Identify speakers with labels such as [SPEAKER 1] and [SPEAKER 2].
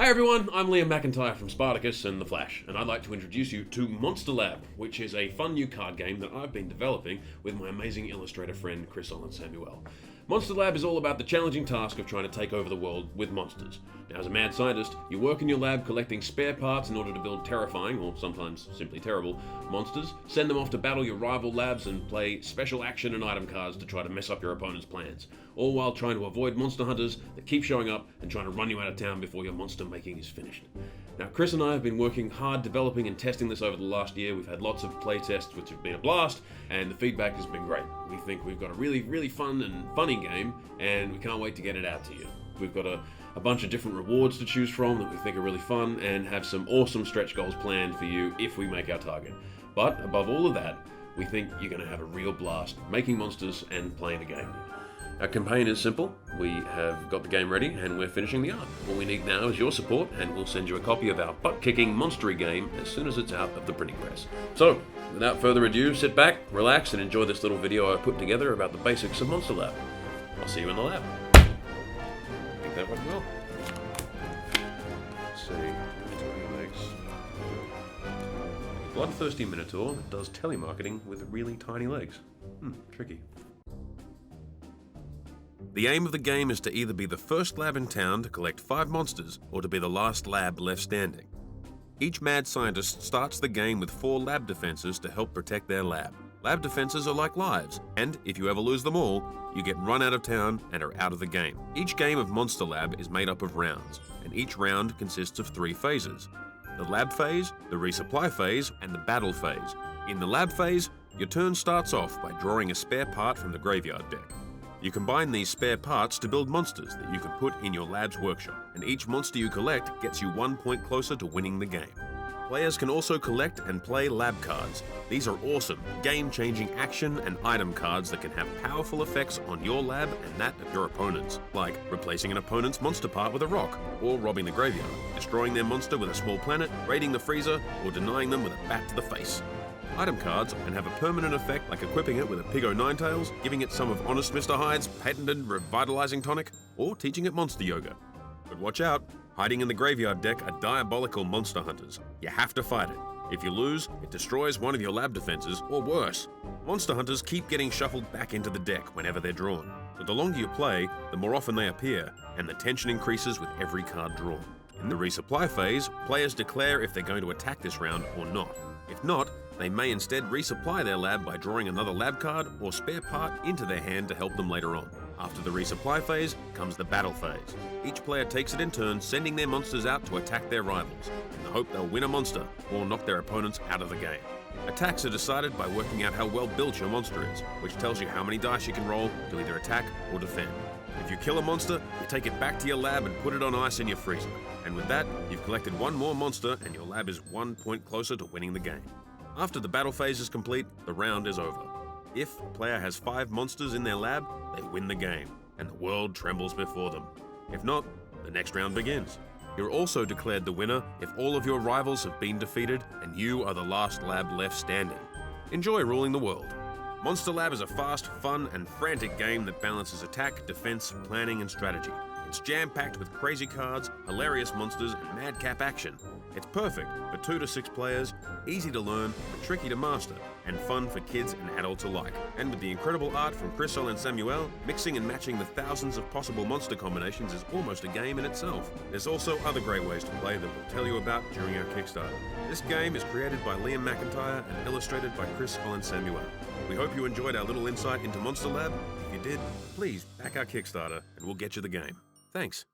[SPEAKER 1] Hi everyone, I'm Liam McIntyre from Spartacus and The Flash, and I'd like to introduce you to Monster Lab, which is a fun new card game that I've been developing with my amazing illustrator friend Chris Samuel. Monster Lab is all about the challenging task of trying to take over the world with monsters. Now, as a mad scientist, you work in your lab collecting spare parts in order to build terrifying, or sometimes simply terrible, monsters, send them off to battle your rival labs, and play special action and item cards to try to mess up your opponent's plans, all while trying to avoid monster hunters that keep showing up and trying to run you out of town before your monster making is finished. Now, Chris and I have been working hard developing and testing this over the last year. We've had lots of play tests, which have been a blast, and the feedback has been great. We think we've got a really fun and funny game, and we can't wait to get it out to you. We've got a bunch of different rewards to choose from that we think are really fun, and have some awesome stretch goals planned for you if we make our target. But above all of that, we think you're going to have a real blast making monsters and playing the game. Our campaign is simple. We have got the game ready and we're finishing the art. All we need now is your support, and we'll send you a copy of our butt-kicking monstery game as soon as it's out of the printing press. So, without further ado, sit back, relax, and enjoy this little video I put together about the basics of Monster Lab. I'll see you in the lab. I think that went well. Let's see. Legs. Bloodthirsty Minotaur that does telemarketing with really tiny legs. Tricky. The aim of the game is to either be the first lab in town to collect 5 monsters, or to be the last lab left standing. Each mad scientist starts the game with 4 lab defenses to help protect their lab. Lab defenses are like lives, and if you ever lose them all, you get run out of town and are out of the game. Each game of Monster Lab is made up of rounds, and each round consists of 3 phases: the lab phase, the resupply phase, and the battle phase. In the lab phase, your turn starts off by drawing a spare part from the graveyard deck. You combine these spare parts to build monsters that you can put in your lab's workshop, and each monster you collect gets you 1 point closer to winning the game. Players can also collect and play lab cards. These are awesome, game-changing action and item cards that can have powerful effects on your lab and that of your opponents, like replacing an opponent's monster part with a rock, or robbing the graveyard, destroying their monster with a small planet, raiding the freezer, or denying them with a bat to the face. Item cards can have a permanent effect, like equipping it with a Pig O' Ninetails, giving it some of Honest Mr. Hyde's patented revitalizing tonic, or teaching it monster yoga. But watch out, hiding in the graveyard deck are diabolical monster hunters. You have to fight it. If you lose, it destroys one of your lab defenses, or worse. Monster hunters keep getting shuffled back into the deck whenever they're drawn. So the longer you play, the more often they appear, and the tension increases with every card drawn. In the resupply phase, players declare if they're going to attack this round or not. If not, they may instead resupply their lab by drawing another lab card or spare part into their hand to help them later on. After the resupply phase comes the battle phase. Each player takes it in turn, sending their monsters out to attack their rivals, in the hope they'll win a monster or knock their opponents out of the game. Attacks are decided by working out how well built your monster is, which tells you how many dice you can roll to either attack or defend. If you kill a monster, you take it back to your lab and put it on ice in your freezer. And with that, you've collected 1 more monster and your lab is 1 point closer to winning the game. After the battle phase is complete, the round is over. If a player has 5 monsters in their lab, they win the game, and the world trembles before them. If not, the next round begins. You're also declared the winner if all of your rivals have been defeated and you are the last lab left standing. Enjoy ruling the world. Monster Lab is a fast, fun, and frantic game that balances attack, defense, planning, and strategy. It's jam-packed with crazy cards, hilarious monsters, and madcap action. It's perfect for 2 to 6 players, easy to learn, but tricky to master, and fun for kids and adults alike. And with the incredible art from Chris Samuel, mixing and matching the thousands of possible monster combinations is almost a game in itself. There's also other great ways to play that we'll tell you about during our Kickstarter. This game is created by Liam McIntyre and illustrated by Chris Samuel. We hope you enjoyed our little insight into Monster Lab. If you did, please back our Kickstarter and we'll get you the game. Thanks.